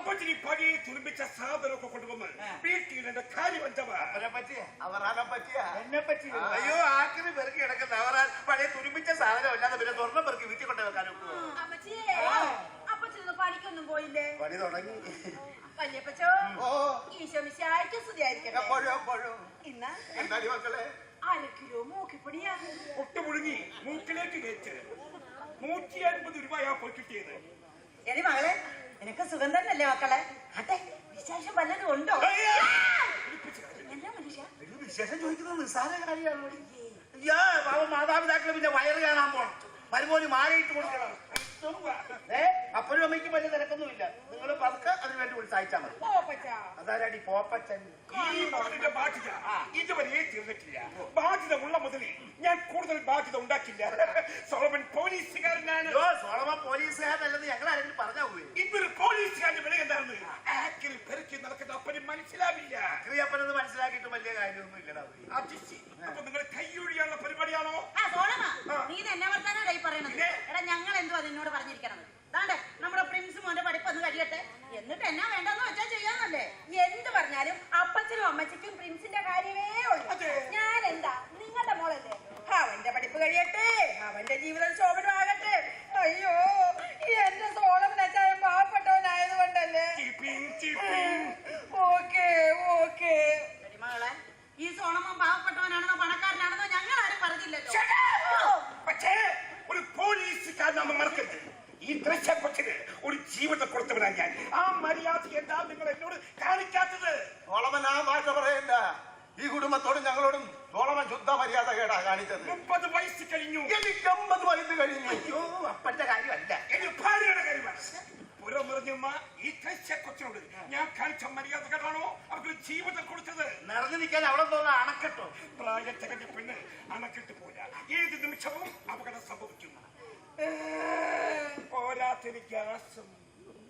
അപ്പച്ചി പഴയ തുരുമ്പിച്ച സാധനമൊക്കെ കൊണ്ടുവന്ന് വീട്ടിൽ എന്റെ കാര്യം അവരെ പറ്റിയ എന്നെ പറ്റി. അയ്യോ ആക്കിന് പെറുക്കി കിടക്കുന്ന അവരാൻ പഴയ തുരുമ്പിച്ച സാധനം അല്ലാതെ പിന്നെ സ്വർണ്ണം പെറുക്കി വീട്ടിൽ കൊണ്ടു വെക്കാൻ അപ്പച്ചൊന്നും പണിക്കൊന്നും പോയില്ലേ? പണി തുടങ്ങി. വല്യപ്പച്ചോ ഈശോമിശിഹായ്ക്ക് സ്തുതിയായിരിക്കട്ടെ. ഇന്ന് എന്താടി മക്കളെ 1/2 കിലോ മൂക്കിപ്പൊടിയാ ഒട്ടുമുഴുങ്ങി മൂക്കിലേക്ക് കയറ്റ് 150 രൂപയാ പോയി കിട്ടിയത്. എടി മകളെ, നിനക്ക് സുഖം തന്നെയല്ലേ മക്കളെ? അട്ടെ വിശേഷം വല്ലതും ഉണ്ടോ? എന്താ മനുഷ്യ വിശേഷം ചോദിക്കുന്നത് നിസ്സാര കാര്യമാണ്. മാതാപിതാക്കള് പിന്നെ വയറ് കാണാൻ പോണം, മരുമോന് മാലയിട്ട് കൊടുക്കണം. അപ്പോഴും അമ്മയ്ക്ക് വലിയ തിരക്കൊന്നുമില്ല. നിങ്ങൾ പതുക്കെ അതിന് വേണ്ടി ഉത്സാഹിച്ചാൽ മതി. അതാരടി പോപ്പച്ചൻ? ഈ മകന്റെ ബാധ്യത ഇതുവരെ തീർന്നിട്ടില്ല. ബാധ്യത ഉള്ള മുതൽ ഞാൻ കൂടുതൽ ബാധ്യത ഉണ്ടാക്കില്ല. സോളമൻ പോലീസുകാരനാണ്. സോളമൻ പോലീസുകാരനല്ലെന്ന് ഞങ്ങൾ ആരെങ്കിലും പറഞ്ഞാ പോയി. ഇതൊരു പോലീസുകാരന്റെ വില എന്താണെന്ന് ആക്കിൽ പെരുക്കി നടക്കുന്ന അപ്പന് മനസ്സിലാവില്ല. അപ്പനെന്ന് മനസ്സിലാക്കിയിട്ട് വലിയ കാര്യമൊന്നും ഇല്ലടാ. അപ്പൊ നിങ്ങൾ കൈയൊഴിയാനുള്ള പരിപാടിയാണോ? നീ എന്നെ വർത്താനായി പറയണത്. എടാ ഞങ്ങൾ എന്തുവാ നിന്നോട് പറഞ്ഞിരിക്കണത്? താണ്ടെ നമ്മുടെ പ്രിൻസ് മോന്റെ പഠിപ്പൊന്ന് കഴിയട്ടെ, എന്നിട്ട് എന്നാ വേണ്ടെന്ന് വെച്ചാൽ ചെയ്യാന്നല്ലേ. എന്ത് പറഞ്ഞാലും അപ്പച്ചനും അമ്മച്ചിക്കും പ്രിൻസിന്റെ കാര്യമേ ഉള്ളൂ. ഞാൻ എന്താ നിങ്ങളുടെ മോളല്ലേ? അവന്റെ പഠിപ്പ് കഴിയട്ടെ, അവന്റെ ജീവിതം ശോഭനമാകട്ടെ. അയ്യോ എന്റെ സോളമൻ അച്ചായൻ പാവപ്പെട്ടവനായത് കൊണ്ടല്ലേ. ഓക്കേ മകളെ, ഈ സോളമൻ പാവപ്പെട്ടവനാണെന്നോ പണക്കാരനാണെന്നോ ഞങ്ങൾ ആരും പറഞ്ഞില്ലല്ലോ. പക്ഷേ ഒരു പോലീസുകാരനാണ് മറക്കരുത്. ഈ ദൃശ്യപ്പച്ചന് ഒരു ജീവിതം കൊടുത്തവനാണ് ഞാൻ. ആ മര്യാദ എന്താ നിങ്ങൾ എന്നോട് കാണിക്കാത്തത്? സോളമൻ ആ ഭാഷ പറയണ്ട. ഈ കുടുംബത്തോടും ഞങ്ങളോടും സോളമൻ ശുദ്ധ മര്യാദ കേടാ കാണിച്ചത്. 30 വയസ്സ് കഴിഞ്ഞു. എനിക്ക് 50 വയസ്സ് കഴിഞ്ഞു. അയ്യോ അപ്പന്റെ കാര്യമല്ല, എന്റെ ഭാര്യയുടെ കാര്യമാണ്. പുറമെറിഞ്ഞമ്മ ഈ കൊച്ചിനോട് ഞാൻ കാണിച്ച മര്യാദ കേടാണോ അവർക്ക് ജീവിതം കൊടുത്തത്? നിറഞ്ഞു നിൽക്കാൻ അവിടെ തോന്നുന്ന അണക്കെട്ടോ? പ്രായത്തികന്റെ പെണ്ണ് അണക്കെട്ട് പോലെ ഏത് നിമിഷവും അപകടം സംഭവിക്കും. പോരാത്തിന് ഗ്യാസും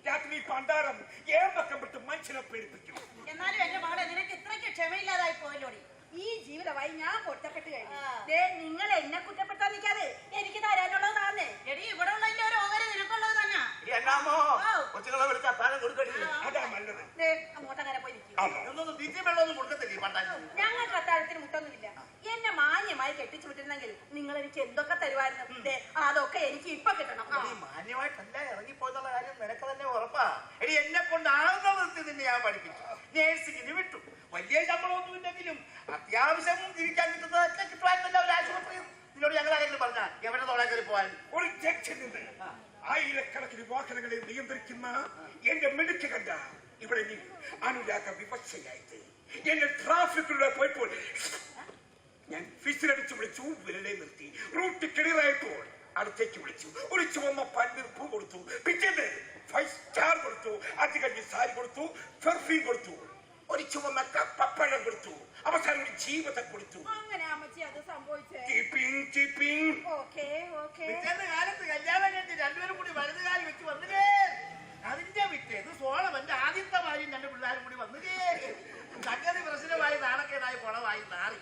രാത്രി പണ്ടാരം ഏമ്പക്കം വിട്ട് മനുഷ്യനെ പേടിപ്പിക്കും. എന്നാലും എന്റെ മകളെ, നിനക്ക് ഇത്രയ്ക്ക് ക്ഷമയില്ലാതായി പോയല്ലോടി. ഈ ജീവിതമായി ഞാൻ പൊട്ടപ്പെട്ട് കഴിഞ്ഞു. നിങ്ങൾ എന്നെ കുറ്റപ്പെടുത്താൻ നിൽക്കാതെ എനിക്ക് തരാനുള്ളത് താന്നേ. എടി ഇവിടെ ഉള്ളതിന്റെ ഒരു ഓഹരി നിനക്കുള്ളത് തന്നെ. കൊച്ചുങ്ങളെ വിളിച്ച അത്താഴം കൊടുക്കടി. അതാ നല്ലത്. അങ്ങോട്ടങ്ങനെ പോയി തീറ്റ വെള്ളമൊന്നും കൊടുക്കത്തില്ലേ പണ്ടാരം? ഞങ്ങൾക്ക് അത്താഴത്തിന് മുട്ടൊന്നുമില്ല. എന്നെ മാന്യമായി കെട്ടിച്ചു വിട്ടിരുന്നെങ്കിൽ നിങ്ങൾ എനിക്ക് എന്തൊക്കെ തരുമായിരുന്നു. അതൊക്കെ എനിക്ക് ഇപ്പൊ കിട്ടണം. മാന്യമായിട്ടല്ല ഇറങ്ങിപ്പോയെന്നുള്ള കാര്യം നിനക്ക് തന്നെ ഉറപ്പാ. എടി എന്നെ കൊണ്ടാകുന്ന വൃത്തി നിന്നെ ഞാൻ പഠിപ്പിച്ചു, നേഴ്സിംഗിന് വിട്ടു. വലിയ ശമ്പളമൊന്നും ഇല്ലെങ്കിലും അത്യാവശ്യം ജീവിക്കാൻ കിട്ടുന്നതൊക്കെ കിട്ടുവായിരുന്നല്ലോ ഒരു ആശുപത്രി. ഇതിനോട് ഞങ്ങൾ ആരെങ്കിലും പറഞ്ഞാൽ എവിടെ തോളെ കയറി പോവാൻ? ഒരു ജംഗ്ഷനിൽ നിന്ന് ആയിരക്കണക്കിന് വാഹനങ്ങളെ നിയന്ത്രിക്കുന്ന എന്റെ മിടുക്ക് കണ്ട ഇവിടെ നീ അനുരാഗ വിവക്ഷയായിട്ട് എന്റെ ട്രാഫിക്കിലൂടെ പോയപ്പോൾ ഞാൻ ഫിസിലടിച്ചു വിളിച്ചു, വിരലെ നിർത്തി. റൂട്ട് ക്ലിയറായപ്പോൾ അടുത്തേക്ക് വിളിച്ചു. ഒരു ചുവന്ന പന്നീർ പൂ കൊടുത്തു. പിറ്റേന്ന് 5 സ്റ്റാർ കൊടുത്തു. അത് കഴിഞ്ഞ് സാരി കൊടുത്തു, പെർഫ്യൂം കൊടുത്തു, ഒരു ചുവന്ന പപ്പഴം കൊടുത്തു, അവസാനം ഒരു ജീവിതം കൊടുത്തു. അങ്ങനെ അമ്മച്ചി അത് സംഭവിച്ചേ. കാലത്ത് കല്യാണം കഴിഞ്ഞ് രണ്ടുപേരും കൂടി വലതുകാലി വെച്ച് വന്നില്ലേ? അതിന്റെ വിറ്റേത് സോളമന്റെ ആദ്യത്തെ ഭാര്യയും 2 പിള്ളേരും കൂടി വന്നില്ലേ? സംഗതി പ്രശ്നമായി നാണക്കേടായി കുളമായി നാറി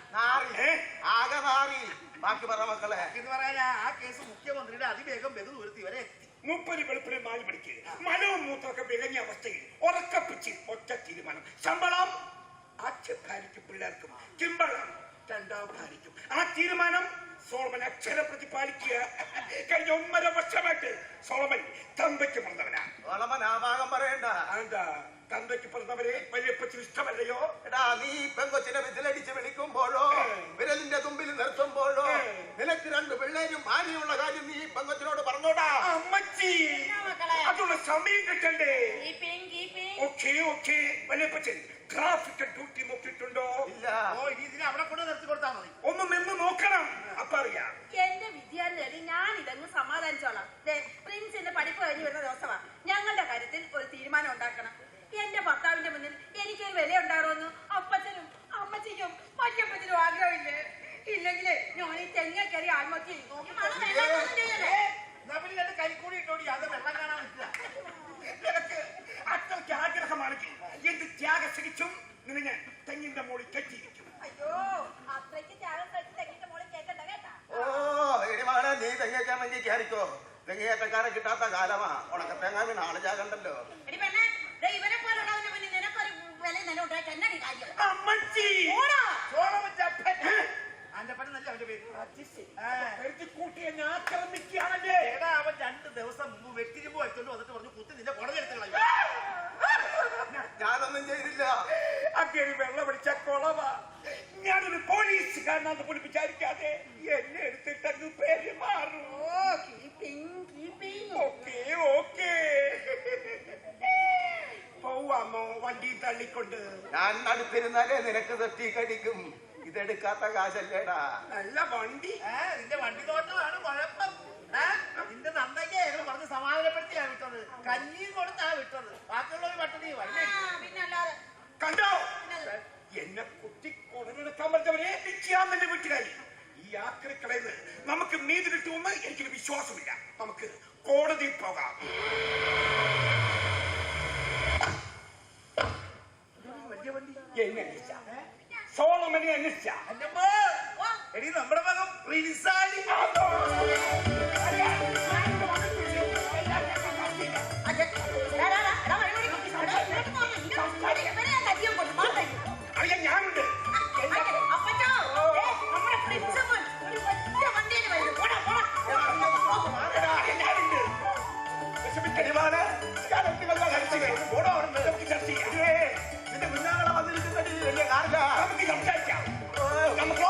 ആകെ നാറി. ബാക്കി പറ മക്കളെ. എന്ന് പറയാൻ ആ കേസ് മുഖ്യമന്ത്രിയുടെ അതിവേഗം ബഹുദൂരത്തി വരെ എത്തി. 30 വെളുപ്പിന് 4 മണിക്ക് മനവും മൂത്രമൊക്കെ വിളങ്ങിയ അവസ്ഥയിൽ ഉറക്കപ്പിച്ച് ഒറ്റ തീരുമാനം. ശമ്പളം ആദ്യ ഭാര്യയ്ക്കും പിള്ളേർക്കും, കിമ്പളം 2ാം ഭാര്യയ്ക്കും. ആ തീരുമാനം സോളമൻ അക്ഷരപ്രതി പാലിക്കുക. കഴിഞ്ഞ 1.5 വർഷമായിട്ട് സോളമൻ തന്തയ്ക്ക് പിറന്നവനാ. സോളമൻ ആ ഭാഗം പറയണ്ട. എന്താ തന്തയ്ക്ക് പിറന്നവരെ വലിയപ്പച്ചിന് ഇഷ്ടമല്ലയോ? എടാ നീ പെങ്കൊച്ചിനെ വിസിലടിച്ച് വിളിക്കുമ്പോഴോ വിരലിന്റെ തുമ്പിൽ നിർത്തുമ്പോഴോ നിനക്ക് 2 പിള്ളേരും ഭാര്യയുള്ള കാര്യം നീ പെങ്കൊച്ചിനോട് പറഞ്ഞോടാ. അമ്മച്ചി അതുള്ള സമയം കിട്ടണ്ടേ? ഓക്കെ വലിയപ്പച്ചൻ ട്രാഫിക് ഡ്യൂട്ടി നോക്കിയിട്ടുണ്ടോ? ഇല്ല. ഇതിനെ അവിടെ കൊണ്ട് നിർത്തി കൊടുത്താൽ മതി. ഒന്ന് നിന്ന് നോക്കണം, അപ്പൊ അറിയാം. എന്റെ വിദ്യാർത്ഥി ഞാൻ ഇതങ്ങ് സമാധാനിച്ചോളാം. പ്രിൻസിന്റെ പഠിപ്പ് കഴിഞ്ഞ് വരുന്ന ദിവസമാ. ഞങ്ങളുടെ കാര്യത്തിൽ ഒരു തീരുമാനം ഉണ്ടാക്കണം. എന്റെ ഭർത്താവിന്റെ മുന്നിൽ എനിക്കൊരു വില ഉണ്ടാകുമെന്ന് അപ്പച്ചനും അമ്മച്ചിക്കും മറ്റപ്പച്ചനും ആഗ്രഹമില്ലേ? ഇല്ലെങ്കിലേ ഞാൻ ഈ തെങ്ങ കയറി ആത്മഹത്യ ചെയ്യും. കരിക്കൂടി ഇട്ടോടി അത് വെള്ളം കാണാൻ പറ്റില്ല. അത്രയ്ക്ക് ആഗ്രഹമാണെങ്കിൽ എന്ത് ത്യാഗം സഹിച്ചും നിന്നെ ഞാൻ തെങ്ങിന്റെ മോളിൽ കെട്ടിയിരിക്കും. അയ്യോ അത്രയ്ക്ക് ത്യാഗം സഹിച്ച് തെങ്ങിന്റെ മോളിൽ കേൾക്കണ്ട കേട്ടാ. എടി മകളെ, നീ തെങ്ങേക്കാൻ വേണ്ടി കയറിക്കോ. തെങ്ങേറ്റക്കാരെ കിട്ടാത്ത കാലമാ. ഉണക്കത്തേങ്ങാൻ ആള് ചാകണ്ടല്ലോ. എടി പെണ്ണെ, ഇവരെ അങ്ങേര് വെള്ളം അടിച്ച കൊളവാ. ഞാനൊരു പോലീസുകാരനാന്ന് പോലും വിചാരിക്കാതെ എന്നെ എടുത്തിട്ടങ്ങ് പെരുമാറും. ഓക്കേ പോവാമോ വണ്ടി തള്ളിക്കൊണ്ട്? ഞാൻ അടുത്തിരുന്നാലേ നിനക്ക് തെറ്റി കടിക്കും. ഇതെടുക്കാത്ത കാശല്ലേടാ. നല്ല വണ്ടി. നിന്റെ വണ്ടി തോട്ടമാണ് കുഴപ്പം. നിന്റെ നന്ദയ്ക്ക് ഞങ്ങൾ പറഞ്ഞ് സമാധാനപ്പെടുത്തിയാ വിട്ടത്. കഞ്ഞിയും കൊടുത്താ വിട്ടത്. ബാക്കിയുള്ളവർ പട്ടണി പിന്നല്ലാതെ കണ്ടോ എന്നെ കുത്തി കൊടലെടുക്കാൻ പറ്റവരെ ചെയ്യാൻ തന്നെ വീട്ടുകാരി. ഈ ആക്രിക്കടയിൽ നമുക്ക് നീതി കിട്ടുമെന്ന് എനിക്കൊരു വിശ്വാസമില്ല. നമുക്ക് കോടതിയിൽ പോകാം. എന്നെ അന്വേഷിച്ച സോളമനെ അന്വേഷിച്ച എടി നമ്മുടെ മകൻ പ്രിൻസാലി. അറിയാൻ ഞാനുണ്ട്. നിന്റെ കുഞ്ഞാങ്ങളെ വന്നിരിക്കുന്നത് വലിയ കാറില്ല. നമുക്ക് സംസാരിക്കാം. നമുക്ക്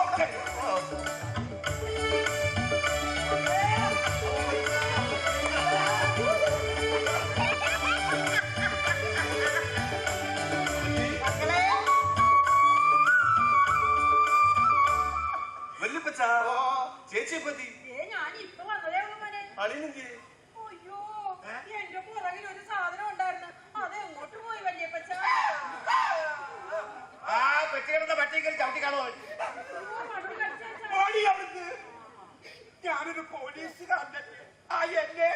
ചേച്ചിയെ പറ്റി ഞാനിപ്പോ വന്നതേ ഉള്ളൂ മോനെ. അളിയനെന്തി? അയ്യോ എന്റെ പുറകിൽ ഒരു സാധനം ഉണ്ടായിരുന്നു. അത് എങ്ങോട്ട് പോയി വല്യപ്പച്ച? ആ പെട്ടികിടന്ന പട്ടിക്കൽ ചവിട്ടി കാണുമോ? ഞാനൊരു പോലീസുകാരനല്ലേ. എന്നെ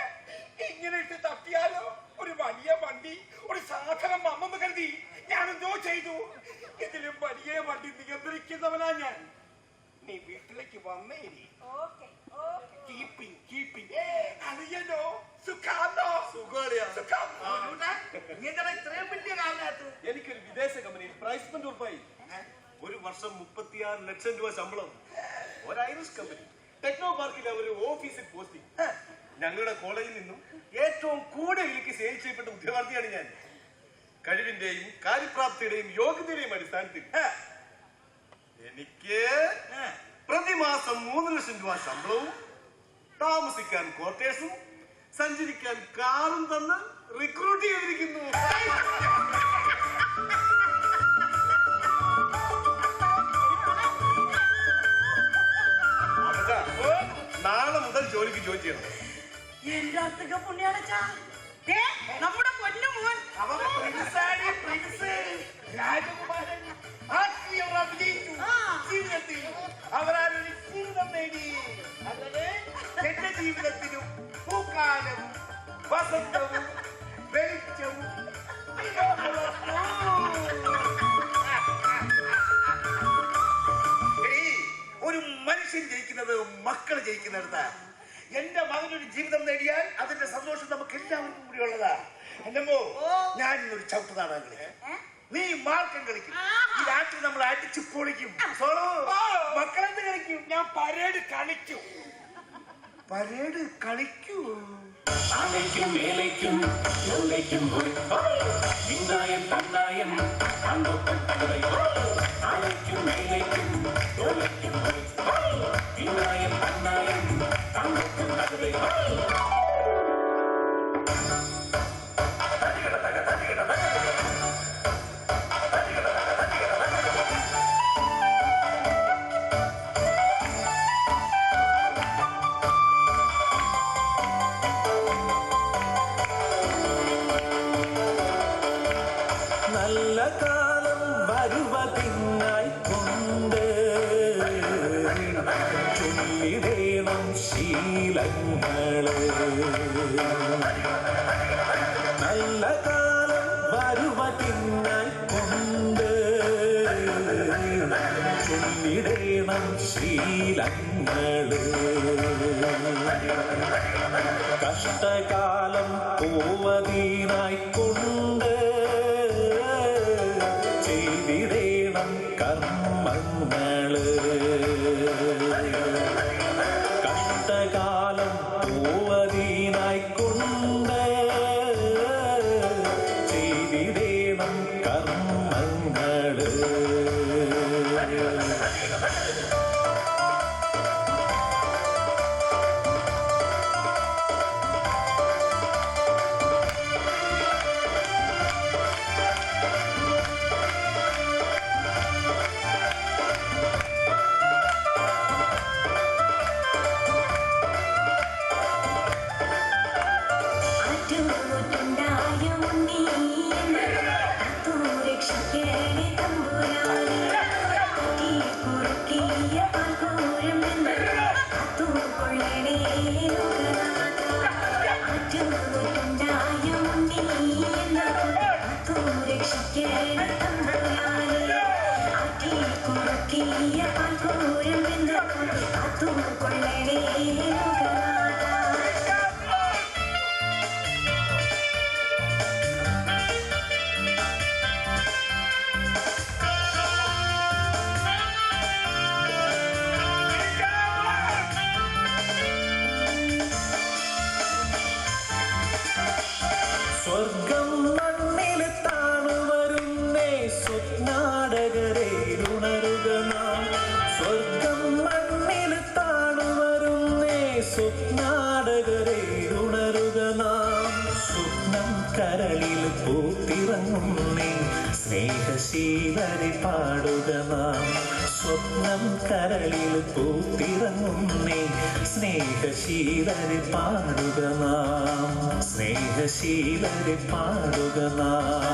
ഇങ്ങനെ ഇട്ട് തട്ടിയാലോ? ഒരു വലിയ വണ്ടി ഒരു സാധനം വന്നെന്ന് കരുതി ഞാനെന്തോ ചെയ്തു. ഇതിലും വലിയ വണ്ടി നിയന്ത്രിക്കുന്നവനാ ഞാൻ. നീ വീട്ടിലേക്ക് വന്നേ. അറിയല്ലോ സുഖാണോ? ഇത്രയും വലിയ കാരണത്ത് എനിക്കൊരു വിദേശ കമ്പനിയിൽ പ്രൈസ്മെന്റ് ഉറപ്പായി. ഒരു വർഷം 36 ലക്ഷം രൂപ ശമ്പളം. ഒരു ഐറിഷ് കമ്പനി ടെക്നോ പാർക്കിലെ ഒരു ഓഫീസിൽ പോസ്റ്റിംഗ്. ഞങ്ങളുടെ കോളേജിൽ നിന്നും ഏറ്റവും കൂടുതൽ വിലയ്ക്ക് സെയിൽ ചെയ്യപ്പെട്ട ഉദ്യോഗാർത്ഥിയാണ് ഞാൻ. കഴിവിന്റെയും കാര്യപ്രാപ്തിയുടെയും യോഗ്യതയുടെയും അടിസ്ഥാനത്തിൽ എനിക്ക് പ്രതിമാസം 3 ലക്ഷം രൂപ ശമ്പളവും താമസിക്കാൻ ക്വാർട്ടേഴ്സും സഞ്ചരിക്കാൻ കാറും തന്ന് റിക്രൂട്ട് ചെയ്തിരിക്കുന്നു. നാളെ മുതൽ ജോലിക്ക് ജോയിൻ ചെയ്യണം. എന്റെ അടുത്തൊക്കെ പുണ്യാളച്ചാ നമ്മുടെ പൊന്നു മോൻ രാജകുമാരൻ വിജയിച്ചു. ജീവിതത്തിൽ അവരൊരു ജീവിതം നേടി. അങ്ങനെ എന്റെ ജീവിതത്തിലും പൂക്കാലവും വസന്തവും വെളിച്ചവും ഒരു മനുഷ്യൻ ജയിക്കുന്നത് മക്കൾ ജയിക്കുന്നിടത്താ. എന്റെ മകനൊരു ജീവിതം നേടിയാൽ അതിന്റെ സന്തോഷം നമുക്ക് എല്ലാവർക്കും കൂടി ഉള്ളതാ. എന്നമ്മോ ഞാൻ ഇന്നൊരു ചവിട്ട് നാടകം കളിക്കും. നീ മാർക്കം കളിക്കും. ഈ രാത്രി നമ്മൾ അടിച്ചു പൊളിക്കും. മക്കളെന്ത് കളിക്കും? ഞാൻ പരേഡ് കളിക്കും. പരേഡ് കളിക്കൂ. ஆலைக்கும் வேலைக்கும் எல்லைக்கும் போய் இந்தாயம் தந்தாயம் அந்தோட்டம் தந்தை ஆலைக்கும் வேலைக்கும் எல்லைக்கும் போய் இந்தாயம் தந்தாயம் அந்தோட்டம் தந்தை നല്ല കാലം വരുവതിനായി കൊണ്ട് ചൊല്ലിടേണം ശീലങ്ങള്. നല്ല കാലം വരുവതിനായി കൊണ്ട് ചൊല്ലിടേണം ശീലങ്ങള്. കഷ്ടകാലം പോവതിനായി കൊണ്ട് ചെയ്തിടേണം കർമ്മങ്ങള്. കഷ്ടകാലം പോവതിനായി കൊണ്ട് ചെയ്തിടേണം കർമ്മങ്ങള്. സ്വർഗം മണ്ണിൽ താണു വരുന്നേ സ്വപ്നാടകരെ ഉണരുക നാം. സ്വർഗം മണ്ണിൽ താണു വരുന്നേ സ്വപ്നാടകരെ ഉണരുക നാം. സ്വപ്നം കരളിൽ പൂത്തിറങ്ങുന്നേ സ്നേഹശീലരെ പാടുക നാം. സ്വപ്നം കരളിൽ പൂത്തിറങ്ങുന്നേ സ്നേഹശീലരെ പാടുക നാം. സ്നേഹശീലരെ പാടുക നാം.